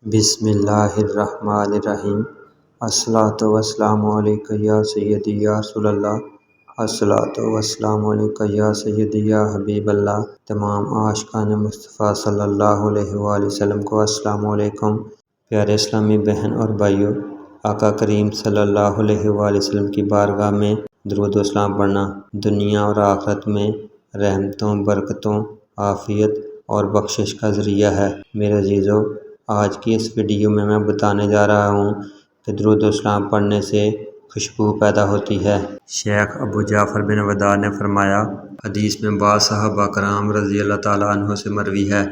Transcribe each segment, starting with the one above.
بسم اللہ الرحمن الرحیم۔ الصلاۃ والسلام علیکہ یا سیدی یا رسول اللہ، الصلاۃ والسلام علیکہ یا سیدی یا حبیب اللہ۔ تمام عاشقان مصطفیٰ صلی اللہ علیہ وآلہ وسلم کو السلام علیکم۔ پیارے اسلامی بہن اور بھائیوں، آقا کریم صلی اللہ علیہ وآلہ وسلم کی بارگاہ میں درود و سلام پڑھنا دنیا اور آخرت میں رحمتوں، برکتوں، عافیت اور بخشش کا ذریعہ ہے۔ میرے عزیزو، آج کی اس ویڈیو میں بتانے جا رہا ہوں کہ درود و سلام پڑھنے سے خوشبو پیدا ہوتی ہے۔ شیخ ابو جعفر بن وداع نے فرمایا، حدیث میں بعض صحابہ کرام رضی اللہ تعالیٰ عنہ سے مروی ہے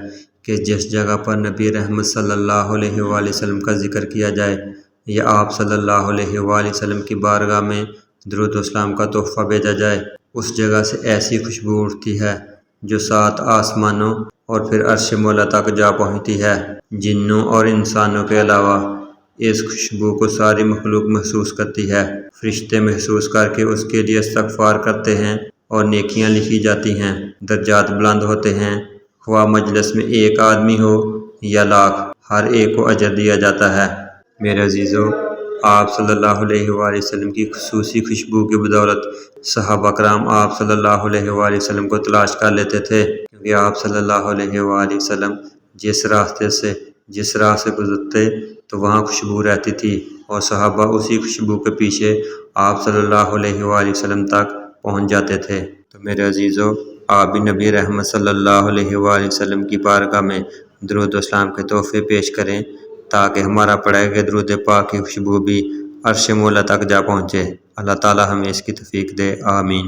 کہ جس جگہ پر نبی رحمت صلی اللہ علیہ وآلہ وسلم کا ذکر کیا جائے یا آپ صلی اللہ علیہ وآلہ وسلم کی بارگاہ میں درود و سلام کا تحفہ بھیجا جائے، اس جگہ سے ایسی خوشبو اٹھتی ہے جو 7 آسمانوں اور پھر عرش مولا تک جا پہنچتی ہے۔ جنوں اور انسانوں کے علاوہ اس خوشبو کو ساری مخلوق محسوس کرتی ہے۔ فرشتے محسوس کر کے اس کے لیے استغفار کرتے ہیں اور نیکیاں لکھی جاتی ہیں، درجات بلند ہوتے ہیں۔ خواہ مجلس میں 1 آدمی ہو یا لاکھ، ہر ایک کو اجر دیا جاتا ہے۔ میرے عزیزو، آپ صلی اللہ علیہ وآلہ وسلم کی خصوصی خوشبو کی بدولت صحابہ کرام آپ صلی اللہ علیہ وآلہ وسلم کو تلاش کر لیتے تھے، کیونکہ آپ صلی اللہ علیہ وآلہ وسلم جس راہ سے گزرتے تو وہاں خوشبو رہتی تھی، اور صحابہ اسی خوشبو کے پیچھے آپ صلی اللہ علیہ وآلہ وسلم تک پہنچ جاتے تھے۔ تو میرے عزیزو، آپ بھی نبی رحمت صلی اللہ علیہ وآلہ وسلم کی بارگاہ میں درود و سلام کے تحفے پیش کریں، تاکہ ہمارا پڑھے گئے درود پاک کی خوشبو بھی عرش مولا تک جا پہنچے۔ اللہ تعالی ہمیں اس کی توفیق دے، آمین۔